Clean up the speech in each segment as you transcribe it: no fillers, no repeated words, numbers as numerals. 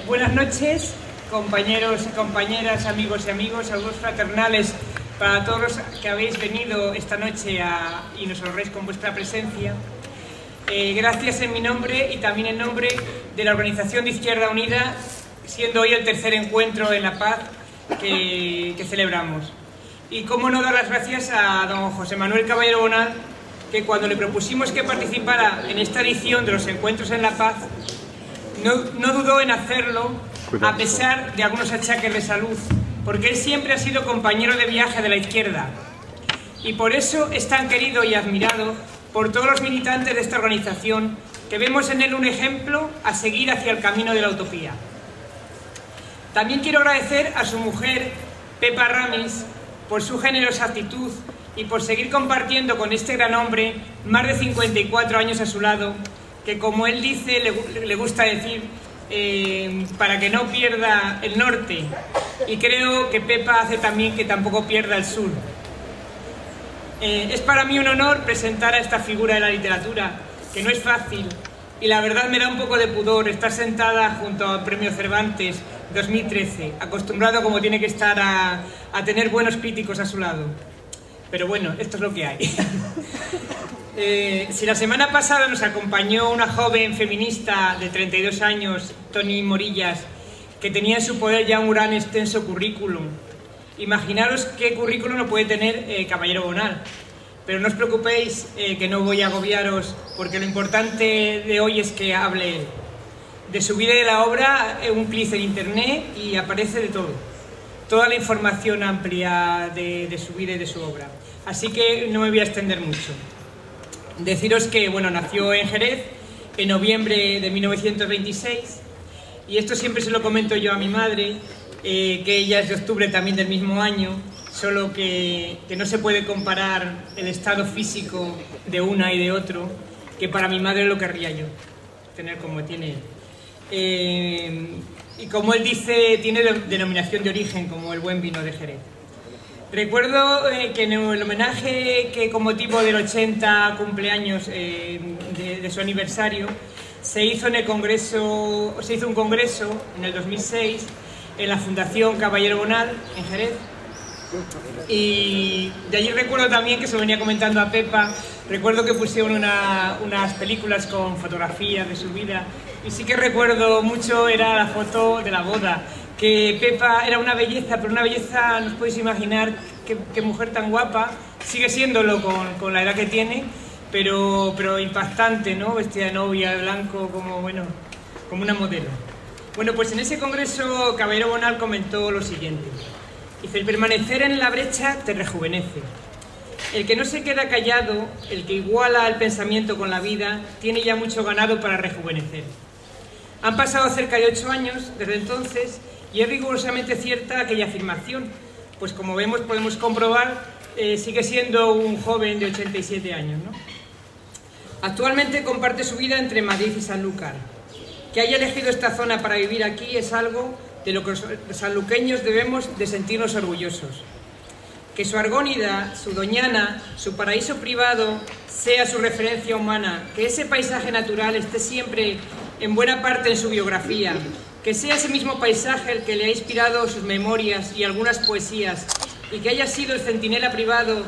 Buenas noches, compañeros y compañeras, amigos y amigos, saludos fraternales para todos los que habéis venido esta noche y nos honréis con vuestra presencia. Gracias en mi nombre y también en nombre de la Organización de Izquierda Unida, siendo hoy el tercer encuentro en La Paz que celebramos. Y cómo no dar las gracias a don José Manuel Caballero Bonal, que cuando le propusimos que participara en esta edición de los encuentros en La Paz, no dudó en hacerlo a pesar de algunos achaques de salud, porque él siempre ha sido compañero de viaje de la izquierda y por eso es tan querido y admirado por todos los militantes de esta organización, que vemos en él un ejemplo a seguir hacia el camino de la utopía. También quiero agradecer a su mujer, Pepa Ramis, por su generosa actitud y por seguir compartiendo con este gran hombre más de 54 años a su lado, que como él dice, le gusta decir, para que no pierda el norte, y creo que Pepa hace también que tampoco pierda el sur. Es para mí un honor presentar a esta figura de la literatura, que no es fácil, y la verdad me da un poco de pudor estar sentada junto al Premio Cervantes 2013, acostumbrado como tiene que estar a tener buenos críticos a su lado. Pero bueno, esto es lo que hay. Si la semana pasada nos acompañó una joven feminista de 32 años, Toni Morillas, que tenía en su poder ya un gran extenso currículum, imaginaros qué currículum no puede tener Caballero Bonal. Pero no os preocupéis, que no voy a agobiaros, porque lo importante de hoy es que hable de su vida y de la obra. Un clic en internet y aparece de todo, toda la información amplia de su vida y de su obra. Así que no me voy a extender mucho. Deciros que, bueno, nació en Jerez en noviembre de 1926, y esto siempre se lo comento yo a mi madre, que ella es de octubre también del mismo año, solo que no se puede comparar el estado físico de una y de otro, que para mi madre lo querría yo, tener como tiene él. Y como él dice, tiene denominación de origen, como el buen vino de Jerez. Recuerdo que en el homenaje que con motivo del 80 cumpleaños de su aniversario se hizo un congreso en el 2006 en la Fundación Caballero Bonal en Jerez, y de allí recuerdo también que se venía comentando a Pepa, recuerdo que pusieron unas películas con fotografías de su vida, y sí que recuerdo mucho era la foto de la boda, que Pepa era una belleza, pero una belleza, no os podéis imaginar qué mujer tan guapa, sigue siéndolo con la edad que tiene, pero impactante, ¿no? Vestida de novia, de blanco, como una modelo. Bueno, pues en ese congreso Caballero Bonal comentó lo siguiente. Dice: el permanecer en la brecha te rejuvenece. El que no se queda callado, el que iguala el pensamiento con la vida, tiene ya mucho ganado para rejuvenecer. Han pasado cerca de 8 años desde entonces y es rigurosamente cierta aquella afirmación, pues como vemos, podemos comprobar, sigue siendo un joven de 87 años, ¿no? Actualmente comparte su vida entre Madrid y Sanlúcar. Que haya elegido esta zona para vivir aquí es algo de lo que los sanluqueños debemos de sentirnos orgullosos. Que su Argónida, su Doñana, su paraíso privado sea su referencia humana, que ese paisaje natural esté siempre en buena parte en su biografía, que sea ese mismo paisaje el que le ha inspirado sus memorias y algunas poesías, y que haya sido el centinela privado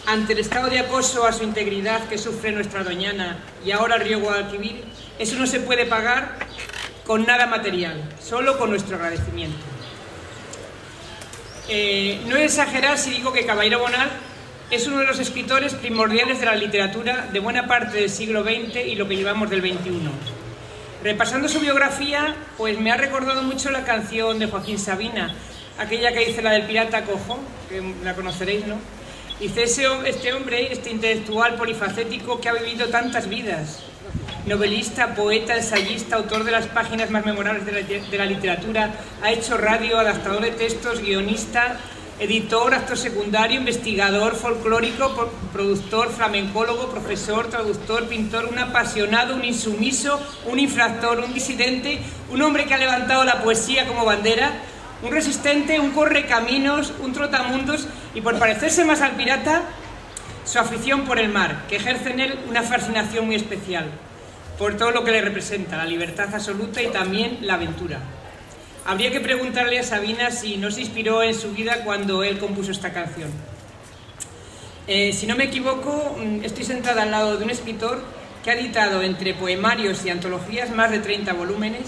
ante el estado de acoso a su integridad que sufre nuestra Doñana y ahora el río Guadalquivir. Eso no se puede pagar con nada material, solo con nuestro agradecimiento. No es exagerar si digo que Caballero Bonal es uno de los escritores primordiales de la literatura de buena parte del siglo XX y lo que llevamos del XXI. Repasando su biografía, pues me ha recordado mucho la canción de Joaquín Sabina, aquella que dice la del pirata cojo, que la conoceréis, ¿no? Dice: este hombre, este intelectual polifacético que ha vivido tantas vidas, novelista, poeta, ensayista, autor de las páginas más memorables de la literatura, ha hecho radio, adaptador de textos, guionista, editor, actor secundario, investigador folclórico, productor, flamencólogo, profesor, traductor, pintor, un apasionado, un insumiso, un infractor, un disidente, un hombre que ha levantado la poesía como bandera, un resistente, un correcaminos, un trotamundos y, por parecerse más al pirata, su afición por el mar, que ejerce en él una fascinación muy especial, por todo lo que le representa, la libertad absoluta y también la aventura. Habría que preguntarle a Sabina si no se inspiró en su vida cuando él compuso esta canción. Si no me equivoco, estoy sentada al lado de un escritor que ha editado entre poemarios y antologías más de 30 volúmenes,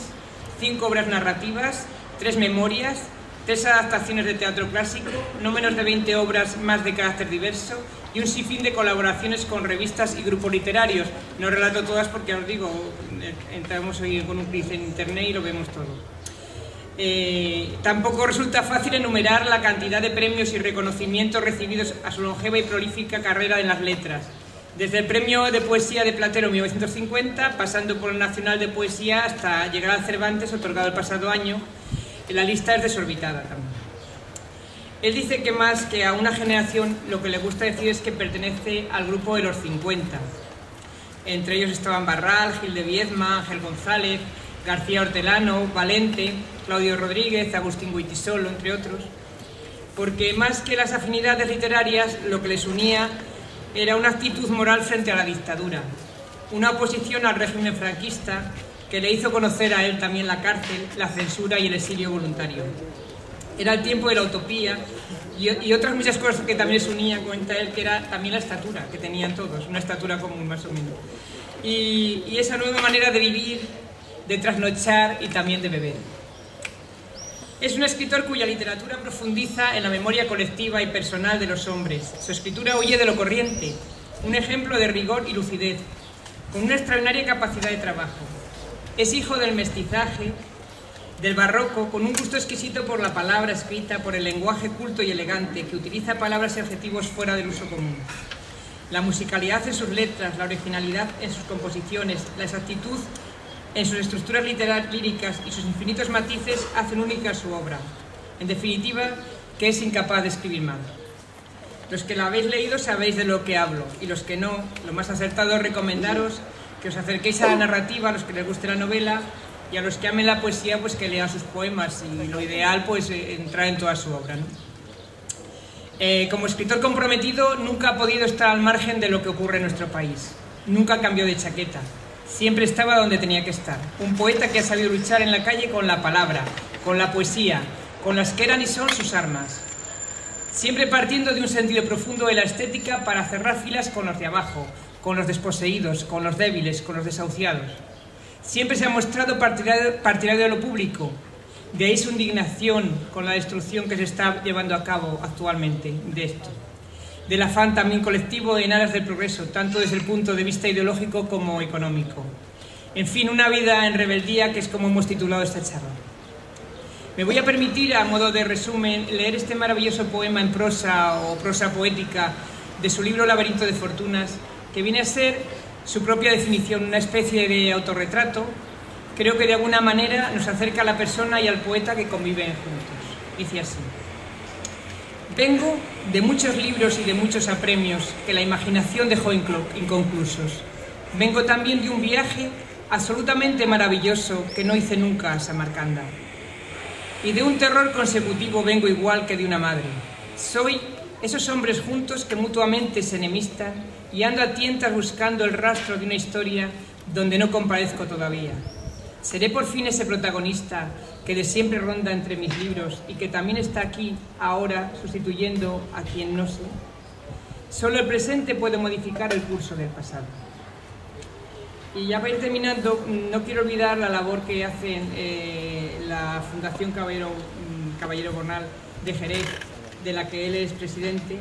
5 obras narrativas, 3 memorias, 3 adaptaciones de teatro clásico, no menos de 20 obras más de carácter diverso y un sinfín de colaboraciones con revistas y grupos literarios. No relato todas porque, os digo, entramos hoy con un quiz en internet y lo vemos todo. Tampoco resulta fácil enumerar la cantidad de premios y reconocimientos recibidos a su longeva y prolífica carrera en las letras. Desde el Premio de Poesía de Platero 1950, pasando por el Nacional de Poesía hasta llegar al Cervantes, otorgado el pasado año, la lista es desorbitada también. Él dice que más que a una generación, lo que le gusta decir es que pertenece al grupo de los 50. Entre ellos estaban Barral, Gil de Viedma, Ángel González, García Hortelano, Valente, Claudio Rodríguez, Agustín Guitisolo, entre otros, porque más que las afinidades literarias, lo que les unía era una actitud moral frente a la dictadura, una oposición al régimen franquista que le hizo conocer a él también la cárcel, la censura y el exilio voluntario. Era el tiempo de la utopía y otras muchas cosas que también les unían, cuenta él, que era también la estatura, que tenían todos, una estatura común más o menos. Y esa nueva manera de vivir, de trasnochar y también de beber. Es un escritor cuya literatura profundiza en la memoria colectiva y personal de los hombres. Su escritura huye de lo corriente, un ejemplo de rigor y lucidez, con una extraordinaria capacidad de trabajo. Es hijo del mestizaje, del barroco, con un gusto exquisito por la palabra escrita, por el lenguaje culto y elegante, que utiliza palabras y adjetivos fuera del uso común. La musicalidad en sus letras, la originalidad en sus composiciones, la exactitud en sus estructuras líricas y sus infinitos matices hacen única su obra. En definitiva, que es incapaz de escribir mal. Los que la habéis leído sabéis de lo que hablo, y los que no, lo más acertado es recomendaros que os acerquéis a la narrativa, a los que les guste la novela, y a los que amen la poesía, pues que lean sus poemas, y lo ideal, pues entrar en toda su obra, ¿no? Como escritor comprometido, nunca ha podido estar al margen de lo que ocurre en nuestro país. Nunca cambió de chaqueta. Siempre estaba donde tenía que estar. Un poeta que ha sabido luchar en la calle con la palabra, con la poesía, con las que eran y son sus armas. Siempre partiendo de un sentido profundo de la estética para cerrar filas con los de abajo, con los desposeídos, con los débiles, con los desahuciados. Siempre se ha mostrado partidario de lo público. De ahí su indignación con la destrucción que se está llevando a cabo actualmente de esto. Del afán también colectivo en aras del progreso, tanto desde el punto de vista ideológico como económico. En fin, una vida en rebeldía, que es como hemos titulado esta charla. Me voy a permitir, a modo de resumen, leer este maravilloso poema en prosa o prosa poética de su libro Laberinto de Fortunas, que viene a ser su propia definición, una especie de autorretrato. Creo que de alguna manera nos acerca a la persona y al poeta que conviven juntos. Dice así: vengo de muchos libros y de muchos apremios que la imaginación dejó inconclusos. Vengo también de un viaje absolutamente maravilloso que no hice nunca a Samarcanda. Y de un terror consecutivo vengo igual que de una madre. Soy esos hombres juntos que mutuamente se enemistan y ando a tientas buscando el rastro de una historia donde no comparezco todavía. Seré por fin ese protagonista que de siempre ronda entre mis libros y que también está aquí, ahora, sustituyendo a quien no sé. Solo el presente puede modificar el curso del pasado. Y ya para ir terminando, no quiero olvidar la labor que hacen la Fundación Caballero Bornal de Jerez, de la que él es presidente,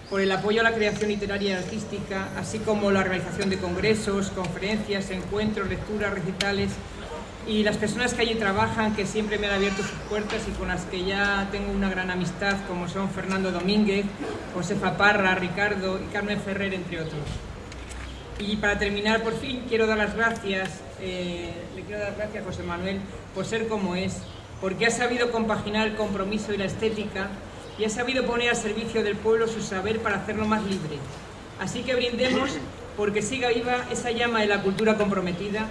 por el apoyo a la creación literaria y artística, así como la realización de congresos, conferencias, encuentros, lecturas, recitales, y las personas que allí trabajan, que siempre me han abierto sus puertas y con las que ya tengo una gran amistad, como son Fernando Domínguez, Josefa Parra, Ricardo y Carmen Ferrer, entre otros. Y para terminar, por fin, quiero dar las gracias, le quiero dar las gracias a José Manuel por ser como es, porque ha sabido compaginar el compromiso y la estética y ha sabido poner al servicio del pueblo su saber para hacerlo más libre. Así que brindemos porque siga viva esa llama de la cultura comprometida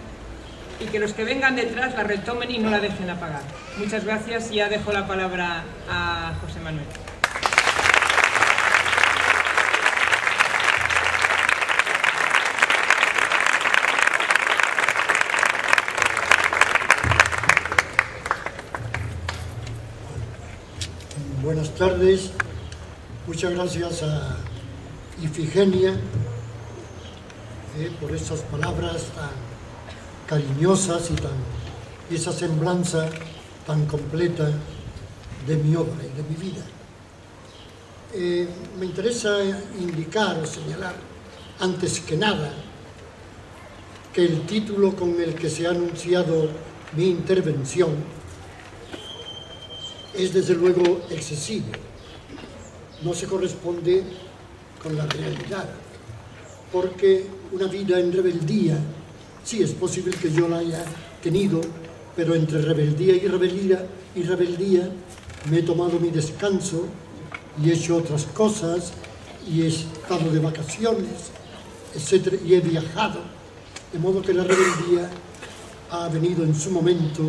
y que los que vengan detrás la retomen y no la dejen apagar. Muchas gracias y ya dejo la palabra a José Manuel. Buenas tardes. Muchas gracias a Ifigenia por esas palabras tan cariñosas y esa semblanza tan completa de mi obra y de mi vida. Me interesa indicar o señalar, antes que nada, que el título con el que se ha anunciado mi intervención es desde luego excesivo, no se corresponde con la realidad, porque una vida en rebeldía, sí es posible que yo la haya tenido, pero entre rebeldía y rebeldía me he tomado mi descanso y he hecho otras cosas y he estado de vacaciones, etcétera, y he viajado, de modo que la rebeldía ha venido en su momento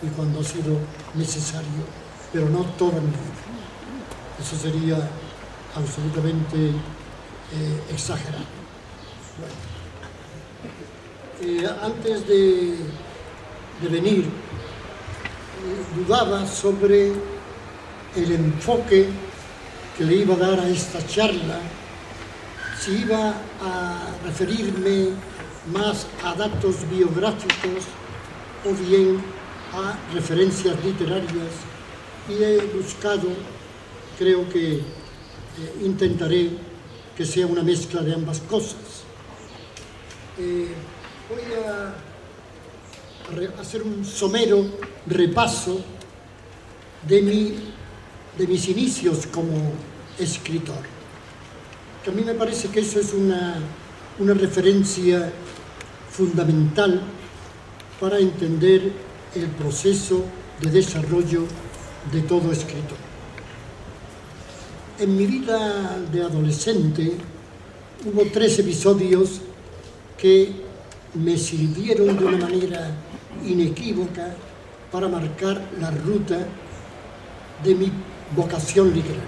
y cuando ha sido necesario, pero no toda mi vida. Eso sería absolutamente exagerado. Bueno. Antes de venir, dudaba sobre el enfoque que le iba a dar a esta charla, si iba a referirme más a datos biográficos o bien a referencias literarias, y he buscado, creo que intentaré que sea una mezcla de ambas cosas. Voy a hacer un somero repaso de mis inicios como escritor, que a mí me parece que eso es una referencia fundamental para entender el proceso de desarrollo de todo escritor. En mi vida de adolescente hubo 3 episodios que me sirvieron de una manera inequívoca para marcar la ruta de mi vocación literaria.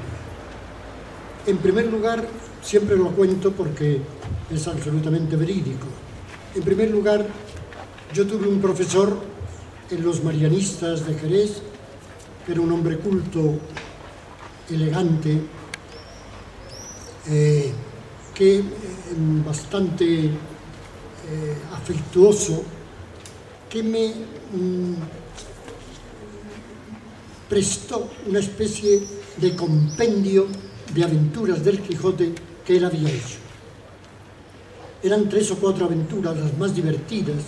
En primer lugar, siempre lo cuento porque es absolutamente verídico. En primer lugar, yo tuve un profesor en los Marianistas de Jerez, que era un hombre culto, elegante, bastante afectuoso, que me prestó una especie de compendio de aventuras del Quijote que él había hecho. Eran 3 o 4 aventuras, las más divertidas,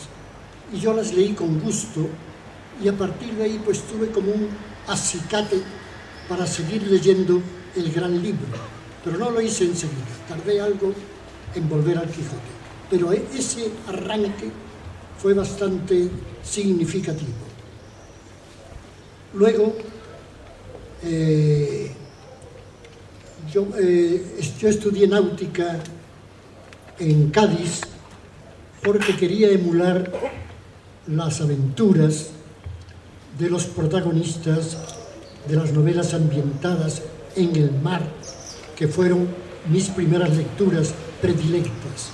y yo las leí con gusto, y a partir de ahí pues tuve como un acicate para seguir leyendo el gran libro, pero no lo hice enseguida, tardé algo en volver al Quijote, pero ese arranque fue bastante significativo. Luego, yo estudié náutica en Cádiz porque quería emular las aventuras de los protagonistas de las novelas ambientadas en el mar, que fueron mis primeras lecturas predilectas.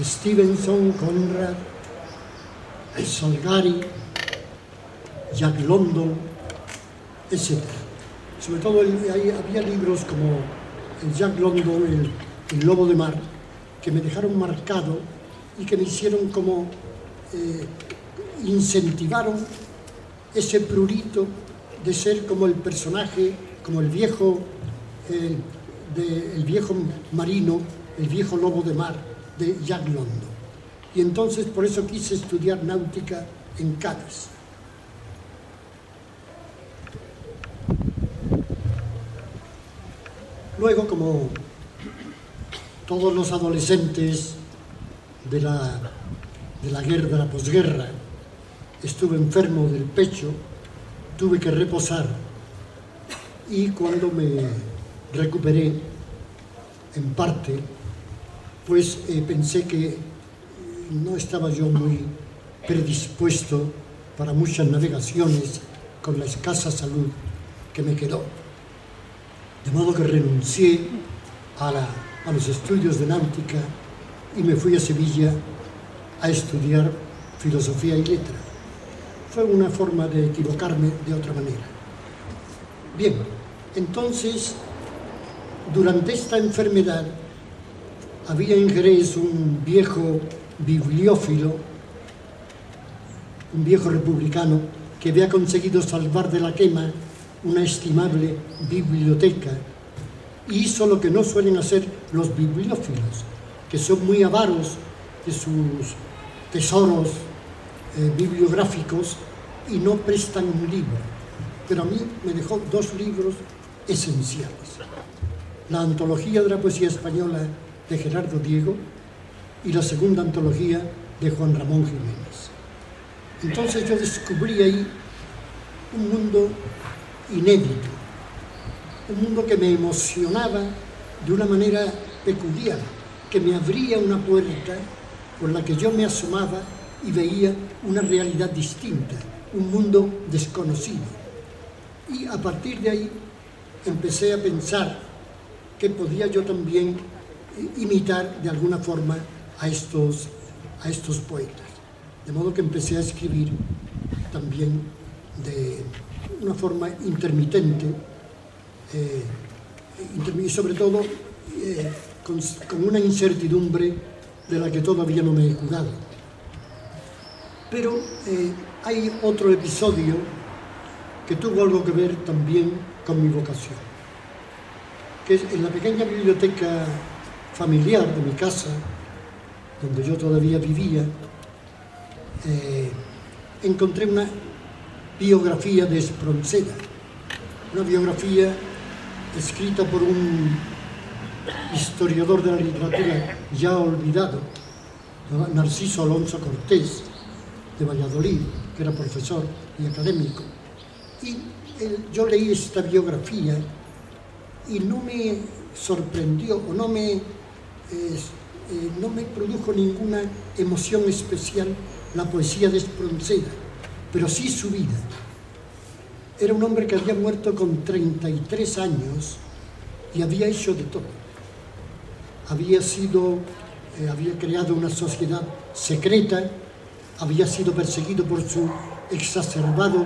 Stevenson, Conrad, Salgari, Jack London, etc. Sobre todo había libros como el Jack London, el Lobo de Mar, que me dejaron marcado y que me hicieron como incentivaron ese prurito de ser como el personaje, como el viejo marino, el viejo lobo de mar de Jack London. Y entonces por eso quise estudiar náutica en Cádiz. Luego, como todos los adolescentes de la guerra, de la posguerra, estuve enfermo del pecho, tuve que reposar, y cuando me recuperé, en parte, pues pensé que no estaba yo muy predispuesto para muchas navegaciones con la escasa salud que me quedó. De modo que renuncié a los estudios de náutica y me fui a Sevilla a estudiar filosofía y letra. Fue una forma de equivocarme de otra manera. Bien, Entonces, durante esta enfermedad, había en Jerez un viejo bibliófilo, un viejo republicano, que había conseguido salvar de la quema una estimable biblioteca, y hizo lo que no suelen hacer los bibliófilos, que son muy avaros de sus tesoros bibliográficos y no prestan un libro. Pero a mí me dejó dos libros esenciales: la antología de la poesía española de Gerardo Diego y la segunda antología de Juan Ramón Jiménez. Entonces yo descubrí ahí un mundo inédito, un mundo que me emocionaba de una manera peculiar, que me abría una puerta por la que yo me asomaba y veía una realidad distinta, un mundo desconocido. Y a partir de ahí empecé a pensar que podía yo también imitar de alguna forma a estos poetas. De modo que empecé a escribir también de una forma intermitente, y sobre todo con una incertidumbre de la que todavía no me he curado. Pero hay otro episodio que tuvo algo que ver también con mi vocación, que es en la pequeña biblioteca familiar de mi casa, donde yo todavía vivía, encontré una biografía de Espronceda, una biografía escrita por un historiador de la literatura ya olvidado, Narciso Alonso Cortés, de Valladolid, que era profesor y académico. Y yo leí esta biografía y no me sorprendió o no me produjo ninguna emoción especial la poesía de Espronceda, pero sí su vida. Era un hombre que había muerto con 33 años y había hecho de todo. Había creado una sociedad secreta, había sido perseguido por su exacerbado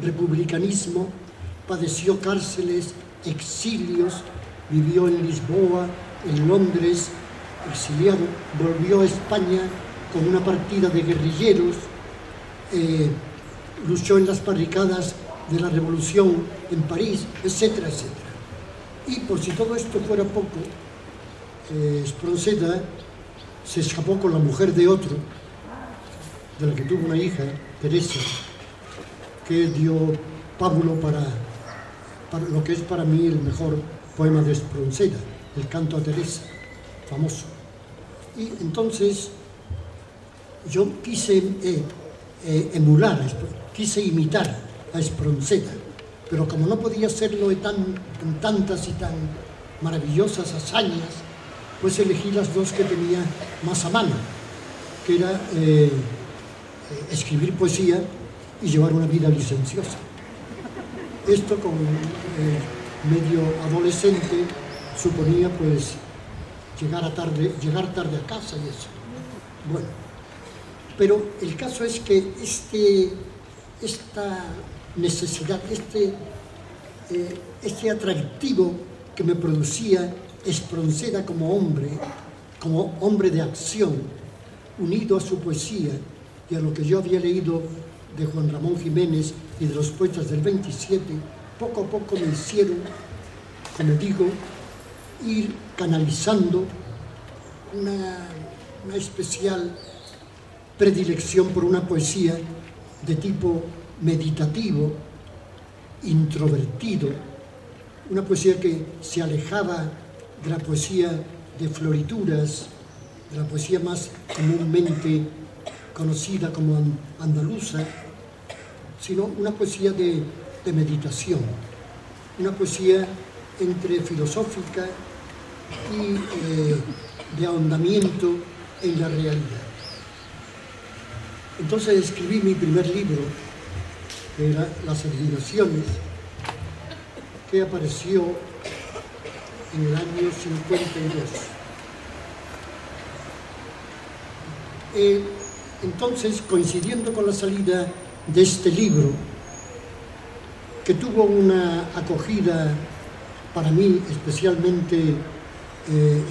republicanismo, padeció cárceles, exilios, vivió en Lisboa, en Londres, exiliado, volvió a España con una partida de guerrilleros, luchó en las barricadas de la Revolución en París, etcétera, etcétera. Y por si todo esto fuera poco, Espronceda se escapó con la mujer de otro, de la que tuvo una hija, Teresa, que dio pábulo para lo que es para mí el mejor poema de Espronceda, el Canto a Teresa, famoso. Y entonces yo quise emular, quise imitar a Espronceda, pero como no podía hacerlo en tantas y tan maravillosas hazañas, pues elegí las dos que tenía más a mano, que era escribir poesía y llevar una vida licenciosa. Esto con medio adolescente suponía pues llegar tarde a casa y eso. Bueno, pero el caso es que esta necesidad, este atractivo que me producía Espronceda como hombre de acción, unido a su poesía y a lo que yo había leído de Juan Ramón Jiménez y de los poetas del 27, poco a poco me hicieron, como digo, ir canalizando una especial predilección por una poesía de tipo meditativo, introvertido, una poesía que se alejaba de la poesía de florituras, de la poesía más comúnmente conocida como andaluza, sino una poesía de meditación, una poesía entre filosófica y de ahondamiento en la realidad. Entonces escribí mi primer libro, que era Las Adivinaciones, que apareció en el año 52. Entonces, coincidiendo con la salida de este libro, que tuvo una acogida para mí especialmente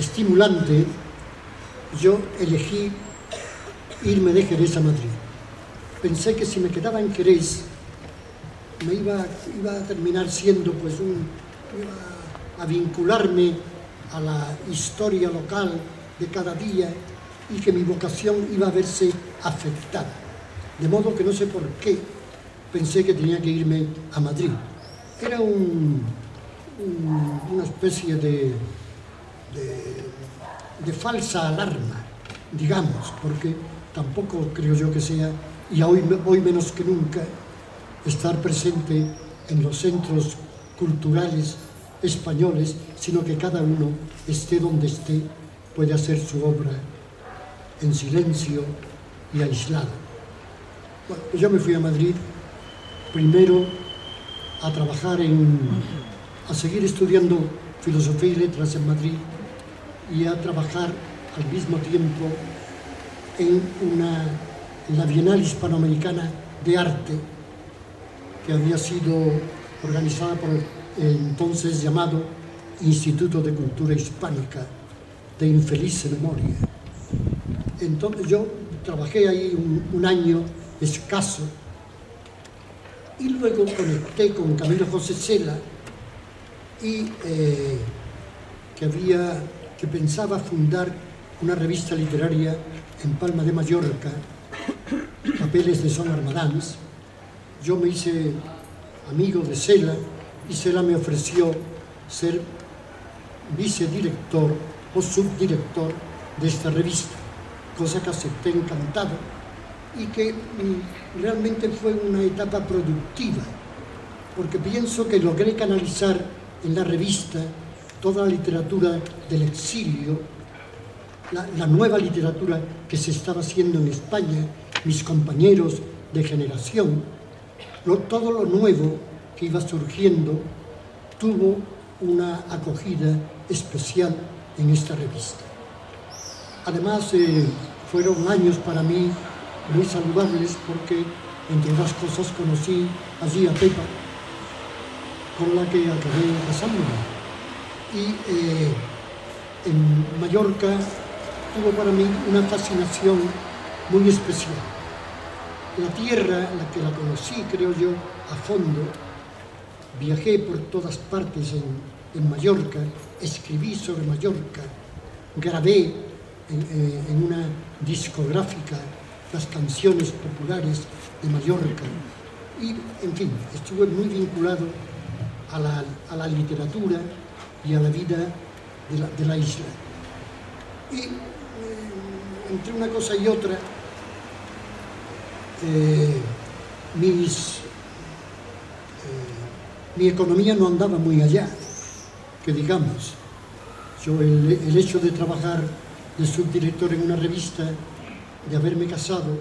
estimulante, yo elegí irme de Jerez a Madrid. Pensé que si me quedaba en Jerez me iba a terminar siendo pues iba a vincularme a la historia local de cada día y que mi vocación iba a verse afectada. De modo que no sé por qué pensé que tenía que irme a Madrid. Era una especie de falsa alarma, digamos, porque tampoco creo yo que sea, y hoy menos que nunca, estar presente en los centros culturales españoles, sino que cada uno, esté donde esté, puede hacer su obra en silencio y aislado. Bueno, pues yo me fui a Madrid, primero a trabajar a seguir estudiando filosofía y letras en Madrid y a trabajar al mismo tiempo en la Bienal Hispanoamericana de Arte, que había sido organizada por el entonces llamado Instituto de Cultura Hispánica, de infeliz memoria. Entonces yo trabajé ahí un año escaso y luego conecté con Camilo José Cela y que pensaba fundar una revista literaria en Palma de Mallorca, Papeles de Son Armadans. Yo me hice amigo de Cela y Cela me ofreció ser vicedirector o subdirector de esta revista, cosa que acepté encantado y que realmente fue una etapa productiva, porque pienso que logré canalizar en la revista toda la literatura del exilio, la nueva literatura que se estaba haciendo en España, mis compañeros de generación, todo lo nuevo que iba surgiendo tuvo una acogida especial en esta revista. Además, fueron años para mí muy saludables porque, entre otras cosas, conocí allí a Pepa, con la que acabé casándome. Y en Mallorca tuvo para mí una fascinación muy especial. La tierra, la que la conocí, creo yo, a fondo, viajé por todas partes en Mallorca, escribí sobre Mallorca, grabé en una discográfica las canciones populares de Mallorca y, en fin, estuve muy vinculado a la literatura y a la vida de la isla. Y entre una cosa y otra, mi economía no andaba muy allá, que digamos. El hecho de trabajar de subdirector en una revista, de haberme casado,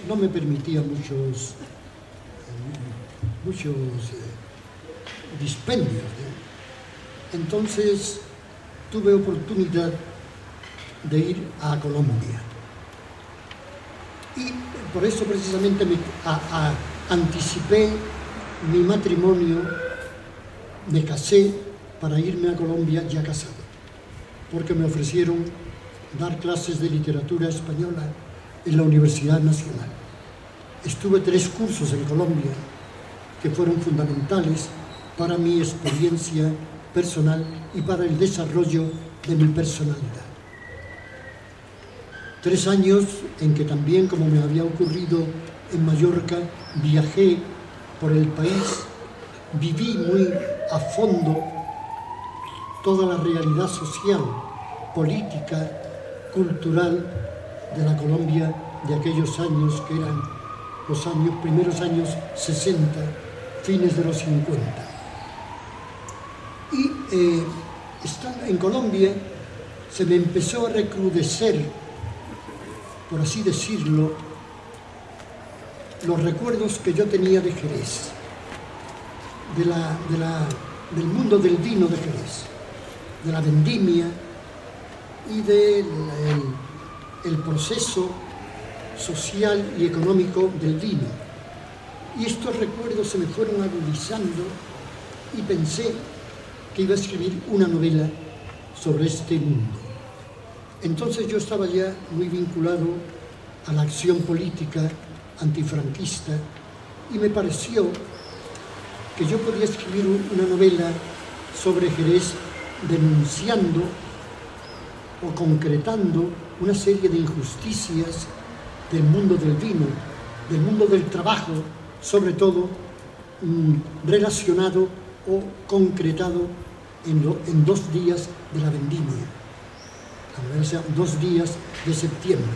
no me permitía muchos dispendios. Entonces tuve oportunidad de ir a Colombia. Y por eso precisamente anticipé mi matrimonio, me casé para irme a Colombia ya casado, porque me ofrecieron dar clases de literatura española en la Universidad Nacional. Estuve 3 cursos en Colombia que fueron fundamentales para mi experiencia personal y para el desarrollo de mi personalidad. 3 años en que también, como me había ocurrido en Mallorca, viajé por el país, viví muy a fondo toda la realidad social, política, cultural de la Colombia de aquellos años que eran los primeros años 60, fines de los 50. Y estando en Colombia se me empezó a recrudecer, por así decirlo, los recuerdos que yo tenía de Jerez, del mundo del vino de Jerez, de la vendimia y del proceso social y económico del vino. Y estos recuerdos se me fueron agudizando y pensé que iba a escribir una novela sobre este mundo. Entonces yo estaba ya muy vinculado a la acción política antifranquista y me pareció que yo podía escribir una novela sobre Jerez denunciando o concretando una serie de injusticias del mundo del vino, del mundo del trabajo, sobre todo relacionado o concretado en 2 días de la vendimia, o sea, 2 días de septiembre.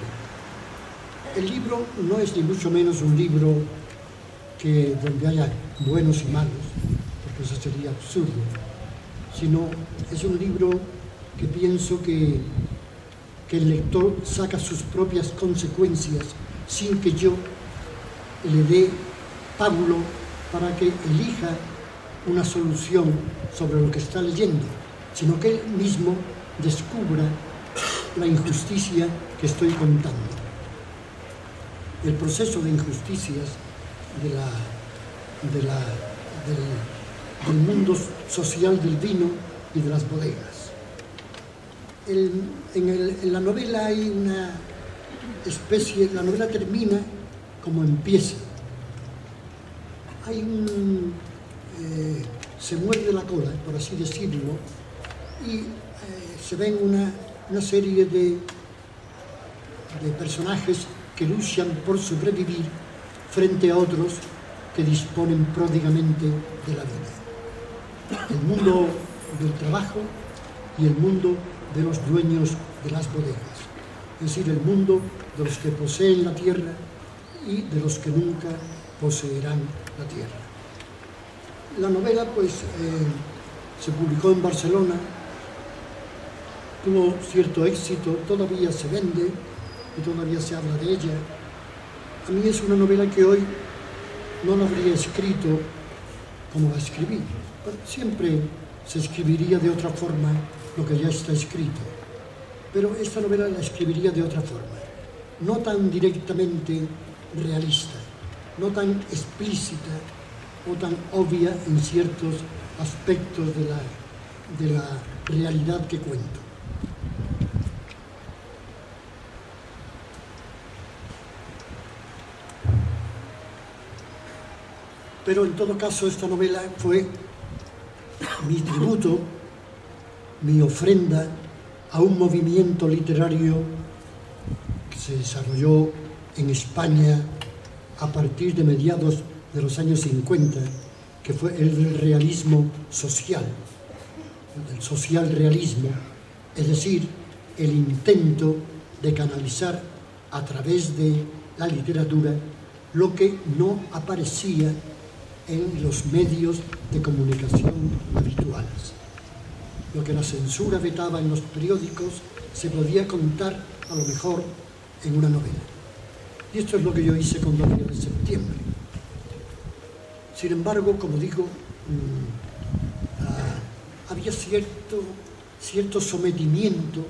El libro no es ni mucho menos un libro donde haya buenos y malos, porque eso sería absurdo, sino es un libro que pienso que el lector saca sus propias consecuencias sin que yo le dé pábulo para que elija una solución sobre lo que está leyendo, sino que él mismo descubra la injusticia que estoy contando. El proceso de injusticias del mundo social del vino y de las bodegas. En la novela hay una especie, la novela termina como empieza. Se muerde la cola, por así decirlo, y se ven una serie de personajes que luchan por sobrevivir frente a otros que disponen pródigamente de la vida. El mundo del trabajo y el mundo de los dueños de las bodegas, es decir, el mundo de los que poseen la tierra y de los que nunca poseerán la tierra. La novela, pues, se publicó en Barcelona, tuvo cierto éxito, todavía se vende y todavía se habla de ella. A mí es una novela que hoy no la habría escrito como la escribí. Siempre se escribiría de otra forma lo que ya está escrito, pero esta novela la escribiría de otra forma, no tan directamente realista, no tan explícita o tan obvia en ciertos aspectos de la realidad que cuento. Pero en todo caso esta novela fue mi tributo, mi ofrenda a un movimiento literario que se desarrolló en España a partir de mediados de los años 50, que fue el del realismo social, el social realismo, es decir, el intento de canalizar a través de la literatura lo que no aparecía en los medios de comunicación habituales. Lo que la censura vetaba en los periódicos se podía contar a lo mejor en una novela. Y esto es lo que yo hice con 2 días de septiembre. Sin embargo, como digo, había cierto sometimiento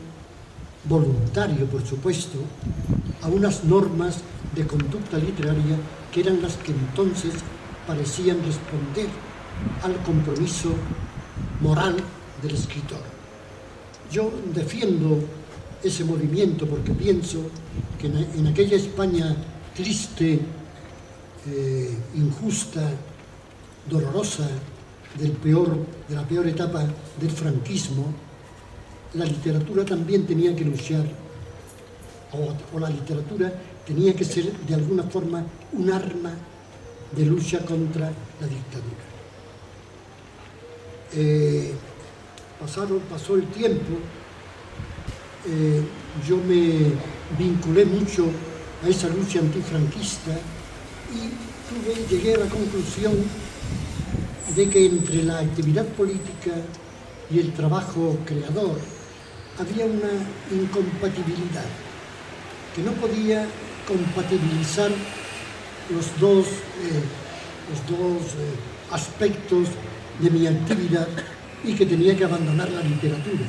voluntario, por supuesto, a unas normas de conducta literaria que eran las que entonces parecían responder al compromiso moral del escritor. Yo defiendo ese movimiento porque pienso que en aquella España triste, injusta, dolorosa, de la peor etapa del franquismo, la literatura también tenía que luchar, o la literatura tenía que ser de alguna forma un arma de lucha contra la dictadura. Pasó el tiempo, yo me vinculé mucho a esa lucha antifranquista y llegué a la conclusión de que entre la actividad política y el trabajo creador había una incompatibilidad, que no podía compatibilizar los dos aspectos de mi actividad y que tenía que abandonar la literatura,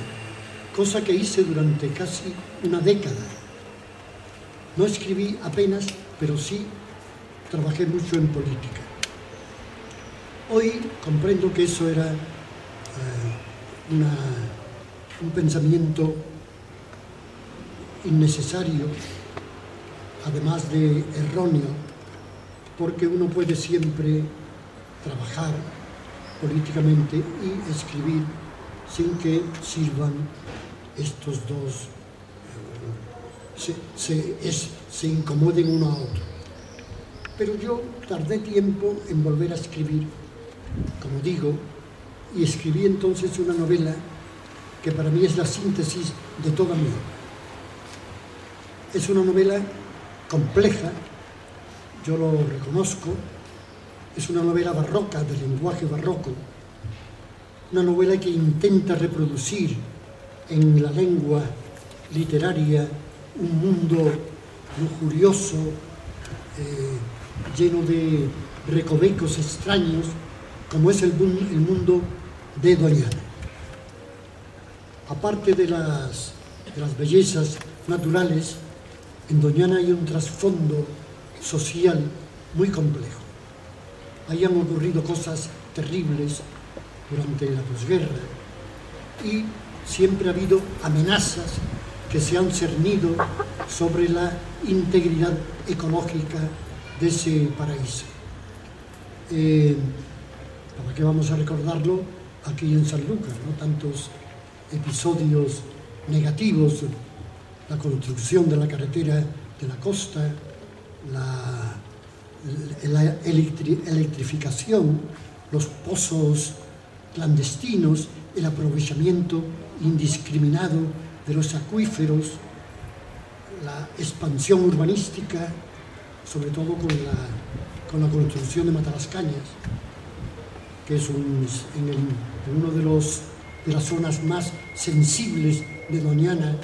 cosa que hice durante casi una década. No escribí apenas, pero sí trabajé mucho en política. Hoy comprendo que eso era un pensamiento innecesario, además de erróneo, porque uno puede siempre trabajar políticamente y escribir sin que sirvan estos dos, se incomoden uno a otro. Pero yo tardé tiempo en volver a escribir, como digo, y escribí entonces una novela que para mí es la síntesis de toda mi obra. Es una novela compleja, yo lo reconozco, es una novela barroca, de lenguaje barroco, una novela que intenta reproducir en la lengua literaria un mundo lujurioso, lleno de recovecos extraños, como es el mundo de Doñana. Aparte de las bellezas naturales, en Doñana hay un trasfondo social muy complejo. Ahí han ocurrido cosas terribles durante la posguerra y siempre ha habido amenazas que se han cernido sobre la integridad ecológica de ese paraíso. ¿Para qué vamos a recordarlo aquí en Sanlúcar, ¿no? Tantos episodios negativos, la construcción de la carretera de la costa, la electrificación, los pozos clandestinos, el aprovechamiento indiscriminado de los acuíferos, la expansión urbanística, sobre todo con la construcción de Matalascañas, que es en uno de las zonas más sensibles de Doñana,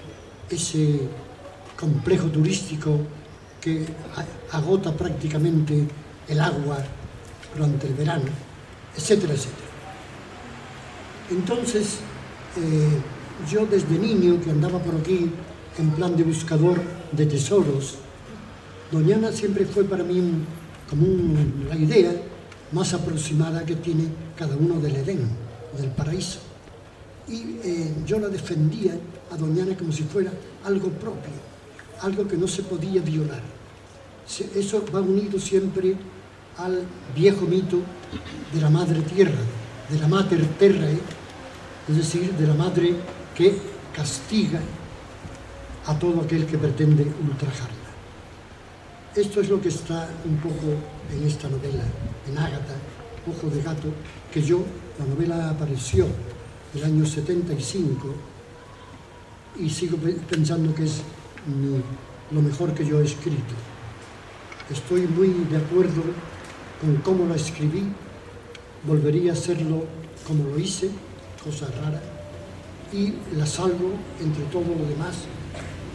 ese complejo turístico que agota prácticamente el agua durante el verano, etcétera, etcétera. Entonces, yo desde niño, que andaba por aquí en plan de buscador de tesoros, Doñana siempre fue para mí la idea más aproximada que tiene cada uno del Edén, del paraíso. Y yo la defendía a Doñana como si fuera algo propio, algo que no se podía violar. Eso va unido siempre al viejo mito de la madre tierra, de la mater terrae, es decir, de la madre que castiga a todo aquel que pretende ultrajarla. Esto es lo que está un poco en esta novela, en Ágata, Ojo de Gato, que la novela apareció el año 75 y sigo pensando que es lo mejor que yo he escrito. Estoy muy de acuerdo con cómo la escribí, volvería a hacerlo como lo hice, cosa rara, y la salvo entre todo lo demás,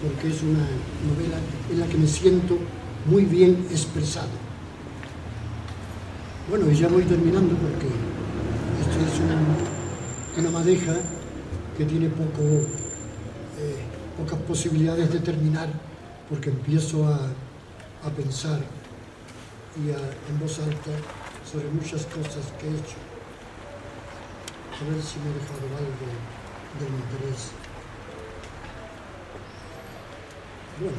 porque es una novela en la que me siento muy bien expresado. Bueno, y ya voy terminando porque esto es una madeja que tiene pocas posibilidades de terminar, porque empiezo a pensar y en voz alta sobre muchas cosas que he hecho. A ver si me he dejado algo de interés. Bueno,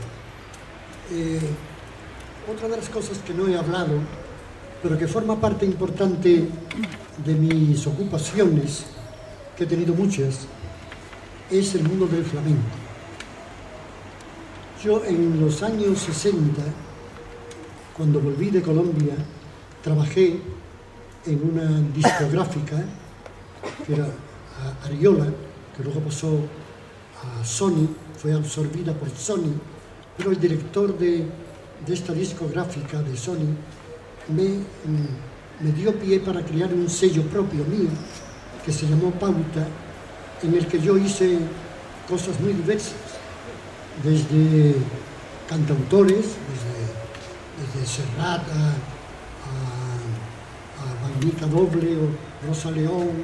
otra de las cosas que no he hablado, pero que forma parte importante de mis ocupaciones, que he tenido muchas, es el mundo del flamenco. Yo en los años 60, cuando volví de Colombia, trabajé en una discográfica, que era Ariola, que luego pasó a Sony, fue absorbida por Sony, pero el director de esta discográfica de Sony me dio pie para crear un sello propio mío, que se llamó Pauta, en el que yo hice cosas muy diversas, desde cantautores, desde Serrat a Magnica Doble o Rosa León,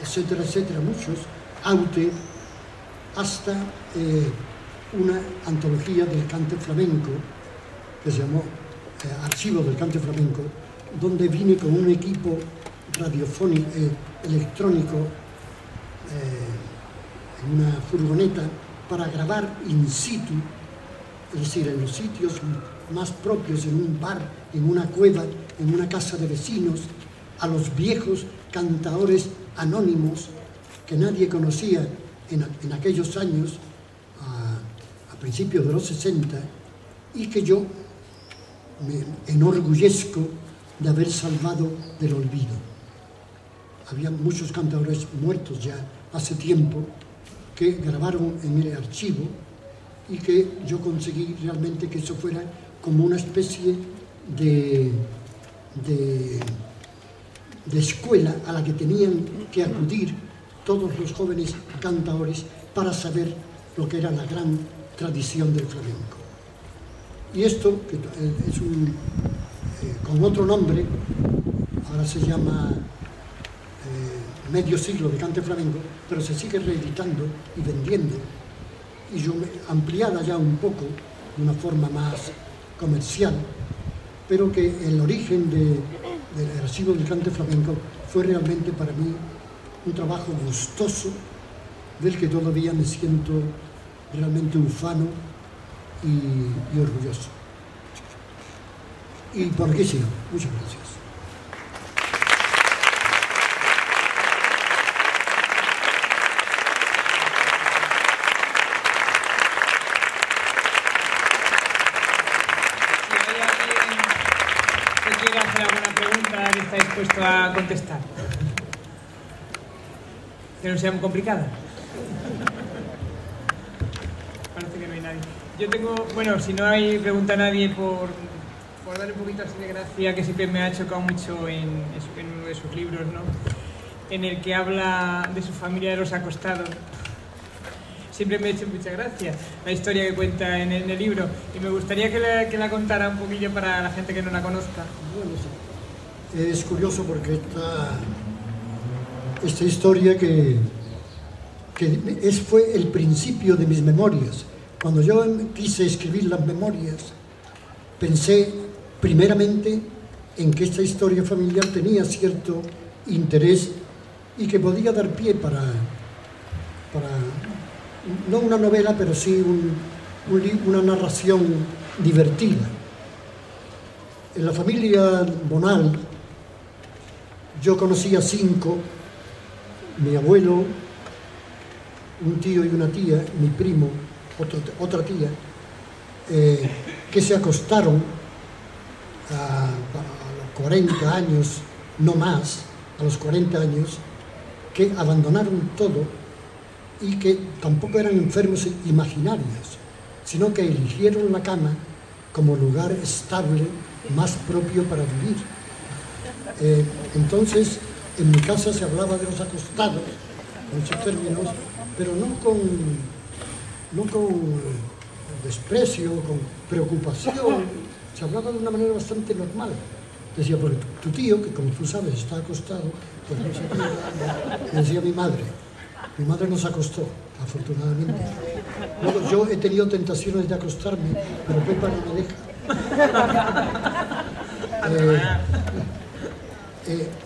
etcétera, etcétera, muchos, Aute, hasta una antología del cante flamenco que se llamó Archivo del Cante Flamenco, donde vine con un equipo radiofónico, electrónico, en una furgoneta para grabar in situ, es decir, en los sitios más propios, en un bar, en una cueva, en una casa de vecinos, a los viejos cantaores anónimos que nadie conocía en aquellos años, a principios de los 60, y que yo me enorgullezco de haber salvado del olvido. Había muchos cantadores muertos ya hace tiempo que grabaron en el archivo y que yo conseguí realmente que eso fuera como una especie de escuela a la que tenían que acudir todos los jóvenes cantadores para saber lo que era la gran tradición del flamenco. Y esto, que es con otro nombre, ahora se llama Medio siglo de cante flamenco, pero se sigue reeditando y vendiendo, y yo ampliada ya un poco, de una forma más comercial, pero que el origen del archivo del cante flamenco fue realmente para mí un trabajo gustoso, del que todavía me siento realmente ufano y orgulloso. Y por aquí sigo. Muchas gracias. Hacer alguna pregunta que está dispuesto a contestar, que no sea muy complicada. Parece que no hay nadie. Yo tengo, bueno, si no hay pregunta a nadie, por darle un poquito así de gracia, que siempre me ha chocado mucho en uno de sus libros, ¿no?, en el que habla de su familia de los acostados. Siempre me ha hecho mucha gracia la historia que cuenta en el libro, y me gustaría que la contara un poquillo para la gente que no la conozca. Bueno, sí. Es curioso porque esta historia fue el principio de mis memorias. Cuando yo quise escribir las memorias, pensé primeramente en que esta historia familiar tenía cierto interés y que podía dar pie para no una novela, pero sí una narración divertida. En la familia Bonal yo conocí a 5, mi abuelo, un tío y una tía, mi primo, otra tía, que se acostaron a los 40 años, no más, a los 40 años, que abandonaron todo y que tampoco eran enfermos imaginarios, sino que eligieron la cama como lugar estable, más propio para vivir. Entonces, en mi casa se hablaba de los acostados, en esos términos, pero no con desprecio, con preocupación, se hablaba de una manera bastante normal. Decía, pues tu tío, que como tú sabes está acostado, pues no sé qué, decía mi madre. Mi madre no se acostó, afortunadamente. Luego, yo he tenido tentaciones de acostarme, pero Pepa no me deja.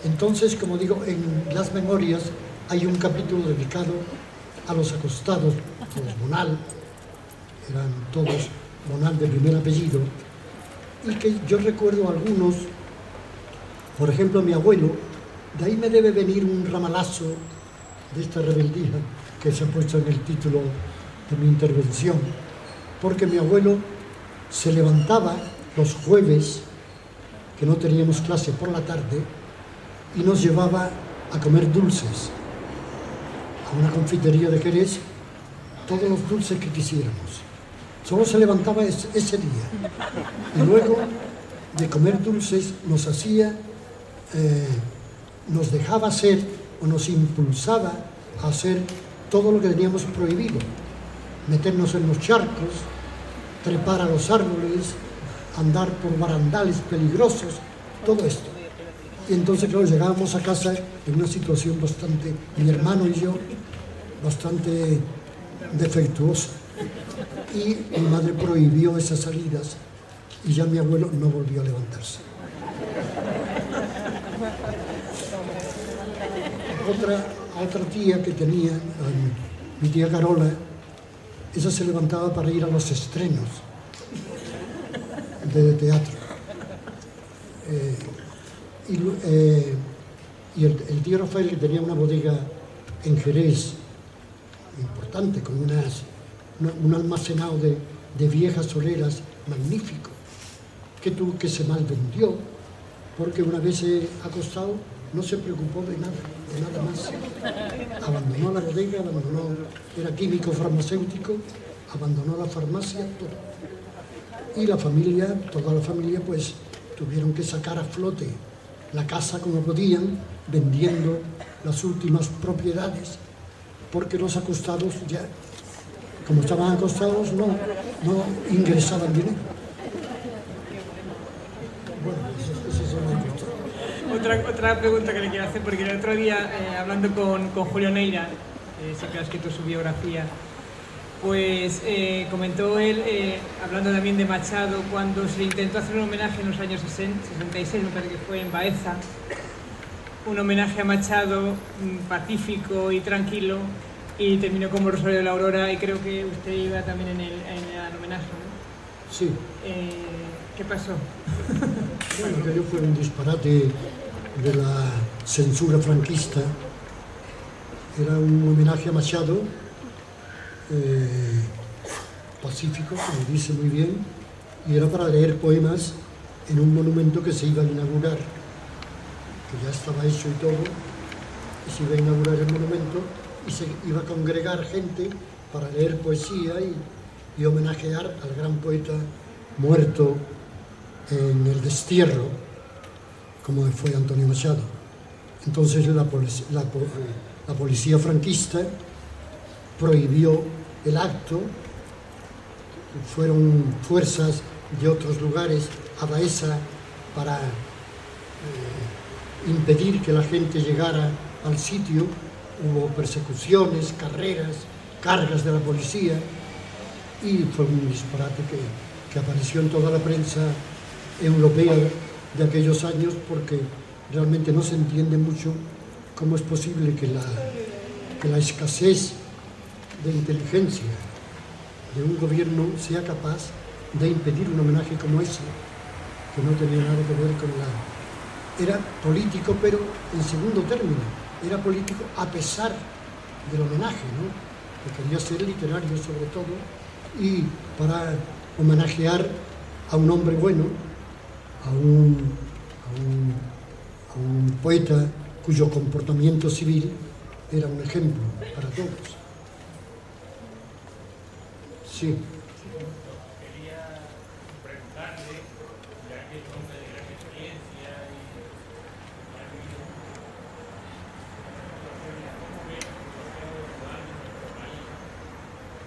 Entonces, como digo, en las memorias hay un capítulo dedicado a los acostados, a los Bonal, eran todos Bonal de primer apellido, y que yo recuerdo algunos, por ejemplo, mi abuelo, de ahí me debe venir un ramalazo de esta rebeldía que se ha puesto en el título de mi intervención, porque mi abuelo se levantaba los jueves, que no teníamos clase por la tarde, y nos llevaba a comer dulces a una confitería de Jerez, todos los dulces que quisiéramos. Solo se levantaba ese día, y luego de comer dulces nos hacía, nos dejaba hacer o nos impulsaba a hacer todo lo que teníamos prohibido, meternos en los charcos, trepar a los árboles, andar por barandales peligrosos, todo esto. Y entonces, claro, llegábamos a casa en una situación bastante, mi hermano y yo, bastante defectuosa. Y mi madre prohibió esas salidas y ya mi abuelo no volvió a levantarse. otra tía que tenía, mi tía Carola, esa se levantaba para ir a los estrenos de teatro. Y el tío Rafael, que tenía una bodega en Jerez importante, con un almacenado de viejas soleras magnífico, que se mal vendió, porque una vez acostado no se preocupó de nada más. Abandonó la bodega, era químico farmacéutico, abandonó la farmacia, todo. Y la familia, toda la familia, pues tuvieron que sacar a flote la casa como podían, vendiendo las últimas propiedades, porque los acostados ya, como estaban acostados, no ingresaban dinero. Bueno, esas son las cosas. Otra pregunta que le quiero hacer, porque el otro día, hablando con Julio Neira, sé que ha escrito su biografía, pues comentó él, hablando también de Machado, cuando se intentó hacer un homenaje en los años 66, me parece que fue en Baeza, un homenaje a Machado pacífico y tranquilo, y terminó como Rosario de la Aurora, y creo que usted iba también en el homenaje, ¿no? Sí. ¿Qué pasó? Bueno, aquello fue un disparate de la censura franquista. Era un homenaje a Machado, pacífico, como dice muy bien, y era para leer poemas en un monumento que se iba a inaugurar, que ya estaba hecho y todo, y se iba a inaugurar el monumento y se iba a congregar gente para leer poesía y homenajear al gran poeta muerto en el destierro, como fue Antonio Machado. Entonces la policía franquista prohibió el acto, fueron fuerzas de otros lugares a Baeza para impedir que la gente llegara al sitio. Hubo persecuciones, cargas de la policía, y fue un disparate que apareció en toda la prensa europea de aquellos años, porque realmente no se entiende mucho cómo es posible que la escasez de inteligencia de un gobierno sea capaz de impedir un homenaje como ese, que no tenía nada que ver con Era político, pero en segundo término. Era político a pesar del homenaje, ¿no? Que quería ser literario sobre todo, y para homenajear a un hombre bueno, a un poeta cuyo comportamiento civil era un ejemplo para todos. Sí. Quería preguntarle, ya que es hombre de gran experiencia y ha vivido cómo ve los ciudadanos de nuestro país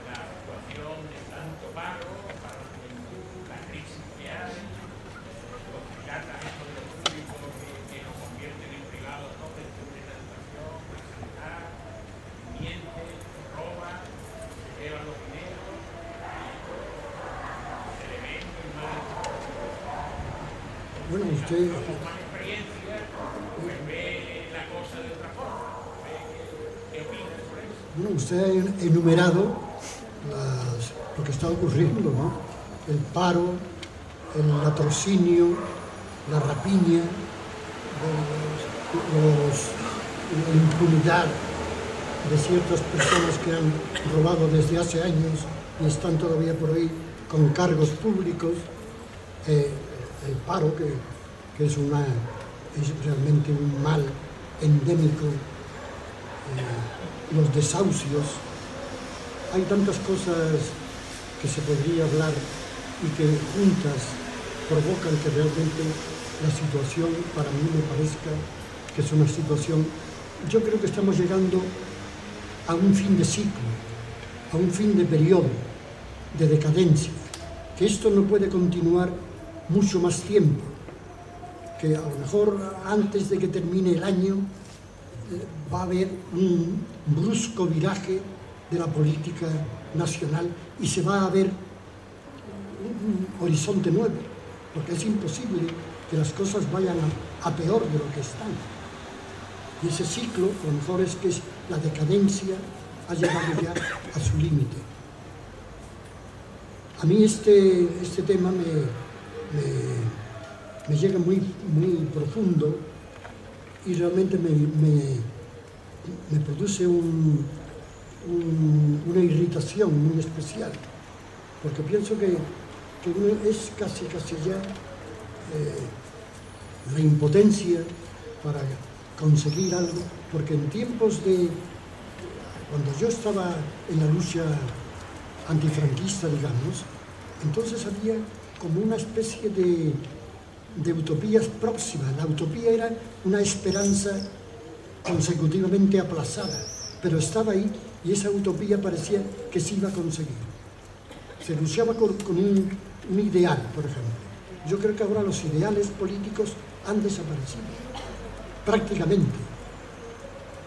la situación de tanto paro para la juventud, la crisis que hay, los piratas de lo público que nos convierten en privados, no gestionan la educación, la sanidad, miente, roba, se llevan los dineros. Bueno, usted... Bueno, usted ha enumerado lo que está ocurriendo, ¿no? El paro, el latrocinio, la rapiña, la impunidad de ciertas personas que han robado desde hace años y están todavía por ahí con cargos públicos. El paro, que es realmente un mal endémico, los desahucios. Hay tantas cosas que se podría hablar y que juntas provocan que realmente la situación, para mí me parezca que es una situación, yo creo que estamos llegando a un fin de ciclo, a un fin de periodo de decadencia, que esto no puede continuar mucho más tiempo, que a lo mejor antes de que termine el año va a haber un brusco viraje de la política nacional y se va a ver un horizonte nuevo, porque es imposible que las cosas vayan a peor de lo que están. Y ese ciclo, a lo mejor es que la decadencia ha llegado ya a su límite. A mí este tema me llega muy profundo y realmente me produce una irritación muy especial, porque pienso que es casi ya la impotencia para conseguir algo, porque en tiempos cuando yo estaba en la lucha antifranquista, digamos, entonces había como una especie de utopías próximas. La utopía era una esperanza consecutivamente aplazada, pero estaba ahí y esa utopía parecía que se iba a conseguir. Se luchaba con un ideal, por ejemplo. Yo creo que ahora los ideales políticos han desaparecido, prácticamente.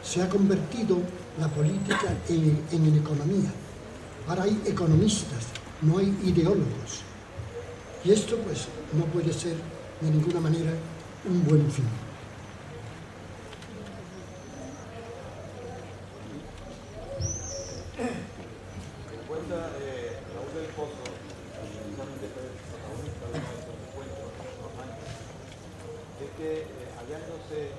Se ha convertido la política en economía. Ahora hay economistas, no hay ideólogos. Y esto pues no puede ser de ninguna manera un buen fin. Cuenta Raúl del Pozo, precisamente protagonista de nuestro encuentro de que hallándose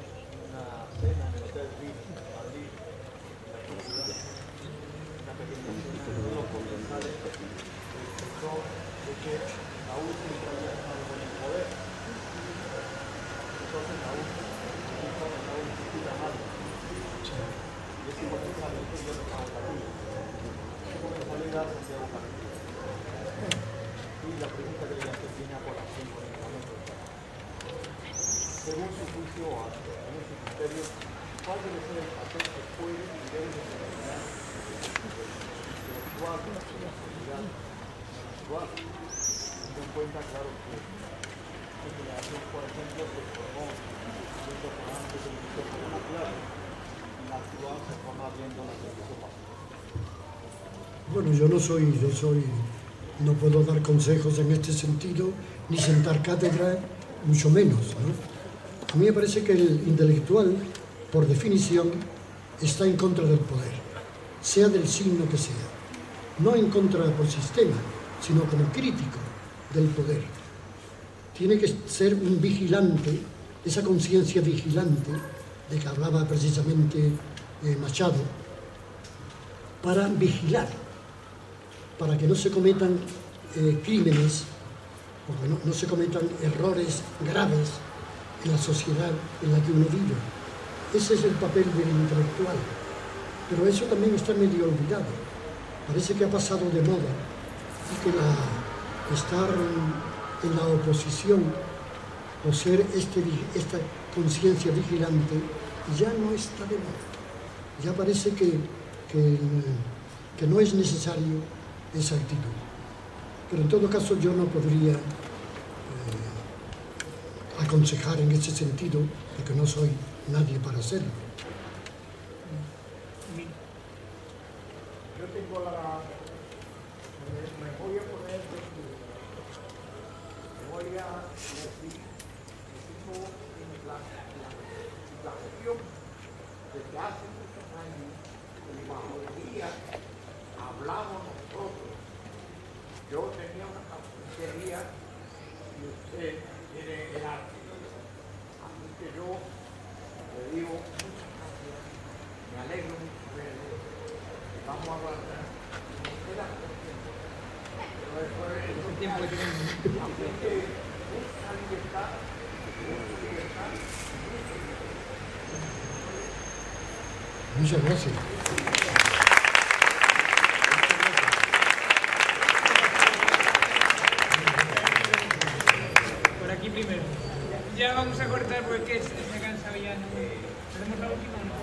una cena en el Hotel Ritz, Madrid, en la ciudad, una pequeña cena de los comensales, pensó de que Raúl se había estado con el poder. Entonces Raúl necesita más. Y ese comensal es el de los Caballeros. Y la pregunta que le hace tiene a colación con el momento. Según su juicio o según su criterio, ¿cuál debe ser el papel que puede y debe desempeñar intelectual de la sociedad actual? Teniendo en cuenta, claro, que su generación, por ejemplo, se formó antes del micrófono claro, y la actual se forma viendo la televisión pasiva. Bueno, yo no puedo dar consejos en este sentido, ni sentar cátedra, mucho menos, ¿no? A mí me parece que el intelectual, por definición, está en contra del poder, sea del signo que sea. No en contra por sistema, sino como crítico del poder. Tiene que ser un vigilante, esa conciencia vigilante de que hablaba precisamente Machado, para vigilar, para que no se cometan crímenes, porque no se cometan errores graves en la sociedad en la que uno vive. Ese es el papel del intelectual. Pero eso también está medio olvidado. Parece que ha pasado de moda y que estar en la oposición o ser esta conciencia vigilante ya no está de moda. Ya parece que no es necesario esa actitud. Pero en todo caso yo no podría aconsejar en ese sentido, porque no soy nadie para hacerlo. Yo tengo me voy a poner de voy a decir la gestión desde hace muchos años, y bajo el día hablamos nosotros. Yo tenía una cafetería y usted tiene el arte. Así que yo le digo muchas gracias, me alegro mucho de él. Vamos a guardar. Muchas gracias. Por aquí primero. Ya vamos a cortar porque me he cansado ya. ¿Hacemos la última o no?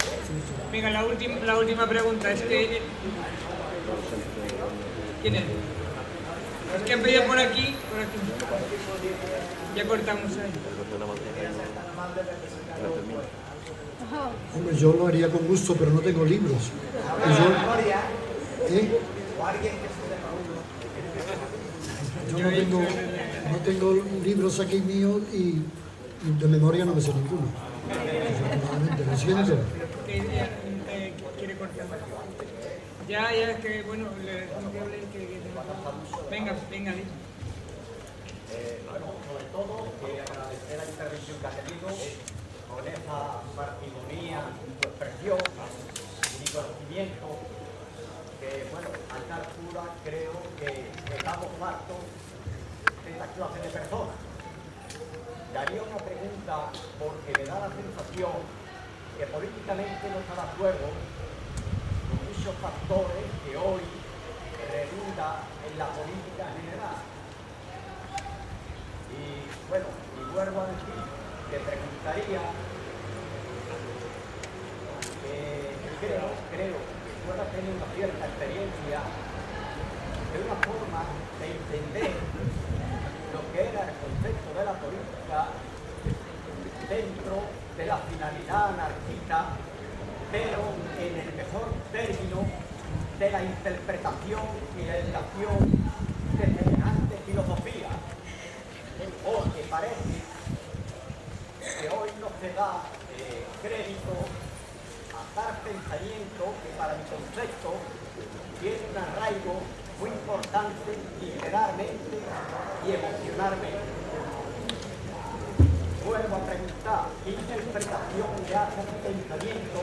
Venga, la última pregunta. Es que... ¿Quién es? Es que han pedido por aquí. Ya cortamos ahí. Hombre, yo lo haría con gusto, pero no tengo libros. Yo no tengo libros aquí míos y de memoria no me sé ninguno. Afortunadamente, lo siento. Quiere cortar. Ya, es que, bueno, venga, di. Bueno, sobre todo, agradecer la intervención que ha tenido con esa parsimonía en tu expresión y conocimiento, que, bueno, a esta altura creo que estamos hartos de esta clase de personas. Le haría una pregunta porque me da la sensación que políticamente no está de acuerdo con muchos factores que hoy redunda en la política general. Y bueno, y vuelvo a decir, te preguntaría que creo que pueda tener una cierta experiencia de una forma de entender lo que era el concepto de la política dentro de la finalidad anarquista, pero en el mejor término de la interpretación y la educación de semejante filosofía, porque parece que hoy no se da crédito a tal pensamiento que para mi concepto tiene un arraigo muy importante literalmente y emocionalmente. Vuelvo a preguntar, ¿qué interpretación le hace a su pensamiento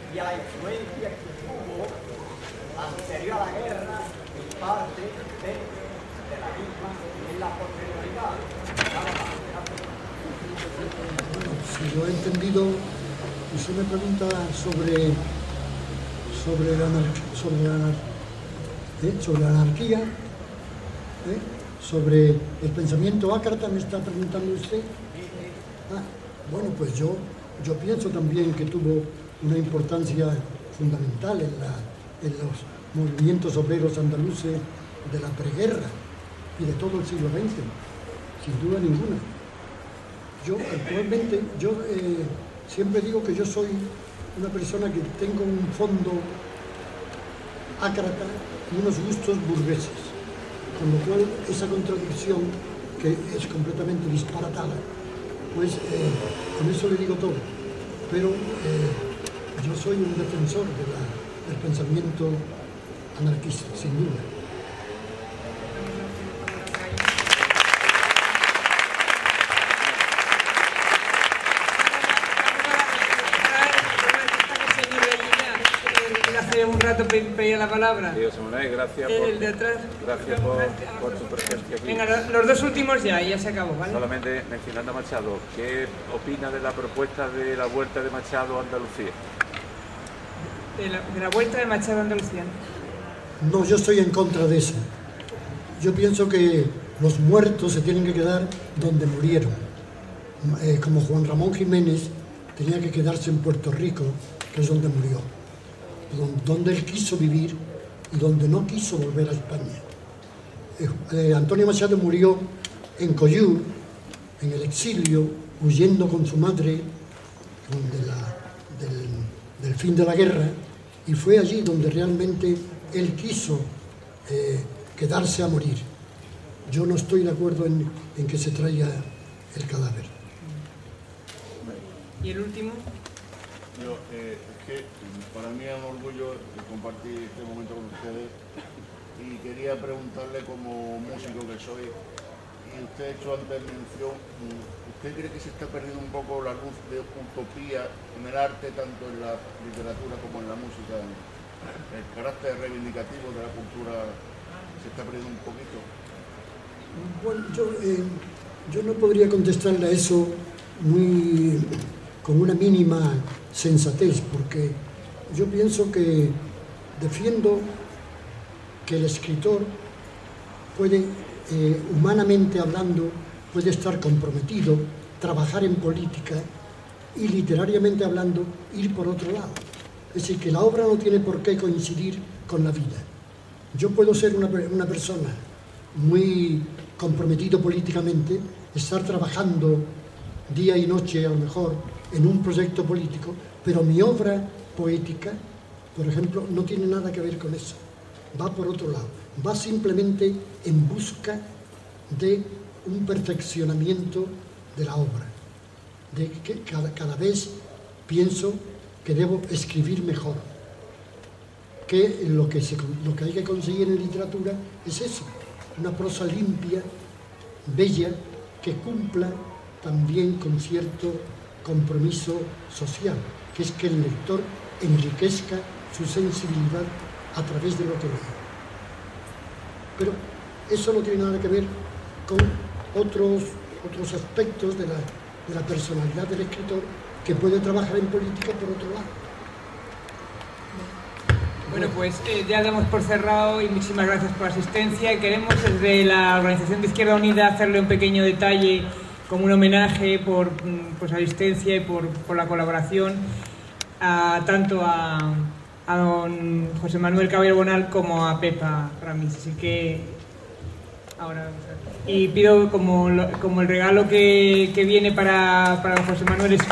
y a la influencia que tuvo anterior a la guerra y parte de la misma en la posterioridad? Nada más, gracias. Bueno, si lo he entendido, usted me pregunta sobre la anarquía, sobre el pensamiento ácrata, me está preguntando usted. Bueno, pues yo pienso también que tuvo una importancia fundamental en los movimientos obreros andaluces de la preguerra y de todo el siglo XX, sin duda ninguna. Yo actualmente, siempre digo que yo soy una persona que tengo un fondo ácrata y unos gustos burgueses, con lo cual esa contradicción, que es completamente disparatada, pues con eso le digo todo. Pero yo soy un defensor del pensamiento anarquista, sin duda. Hace un rato pedía la palabra. Sí, José Manuel, gracias por tu presencia aquí. Venga, los dos últimos ya, y ya se acabó, ¿vale? Solamente mencionando a Machado, ¿qué opina de la propuesta de la vuelta de Machado a Andalucía? De la vuelta de Machado a Andalucía. No, yo estoy en contra de eso. Yo pienso que los muertos se tienen que quedar donde murieron. Como Juan Ramón Jiménez tenía que quedarse en Puerto Rico, que es donde murió, donde él quiso vivir y donde no quiso volver a España. Antonio Machado murió en Coyur, en el exilio, huyendo con su madre del fin de la guerra, y fue allí donde realmente él quiso quedarse a morir. Yo no estoy de acuerdo en que se traiga el cadáver. ¿Y el último? Es que para mí es un orgullo compartir este momento con ustedes y quería preguntarle como músico que soy, y usted ha hecho antes mención, ¿usted cree que se está perdiendo un poco la luz de utopía en el arte, tanto en la literatura como en la música? ¿El carácter reivindicativo de la cultura se está perdiendo un poquito? Bueno, yo no podría contestarle a eso con una mínima sensatez, porque yo pienso que defiendo que el escritor puede, humanamente hablando, puede estar comprometido, trabajar en política y literariamente hablando, ir por otro lado. Es decir, que la obra no tiene por qué coincidir con la vida. Yo puedo ser una persona muy comprometido políticamente, estar trabajando día y noche a lo mejor en un proyecto político, pero mi obra poética, por ejemplo, no tiene nada que ver con eso. Va por otro lado, va simplemente en busca de un perfeccionamiento de la obra. de que cada vez pienso que debo escribir mejor, que lo que hay que conseguir en literatura es eso, una prosa limpia, bella, que cumpla también con cierto compromiso social, que es que el lector enriquezca su sensibilidad a través de lo que lee. Pero eso no tiene nada que ver con otros aspectos de la personalidad del escritor, que puede trabajar en política por otro lado. Bueno, pues ya damos por cerrado y muchísimas gracias por la asistencia. Queremos desde la Organización de Izquierda Unida hacerle un pequeño detalle como un homenaje por su asistencia y por la colaboración tanto a don José Manuel Caballero Bonal como a Pepa Ramis. Así que ahora vamos a ver. Y pido como el regalo que viene para don José Manuel es...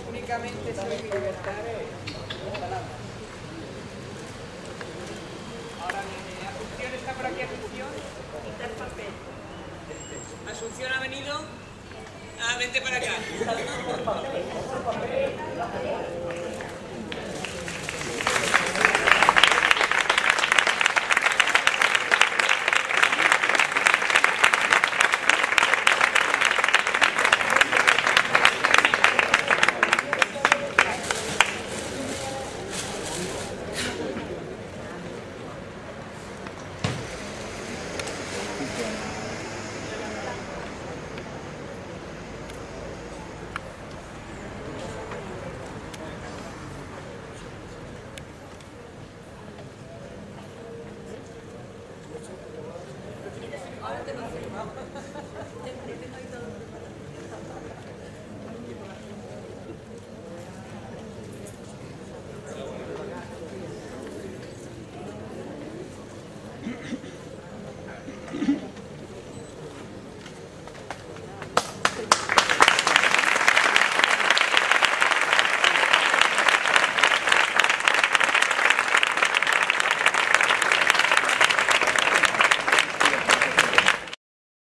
Únicamente soy mi libertad. Ahora viene Asunción, está por aquí Asunción. Asunción ha venido. Vente para acá.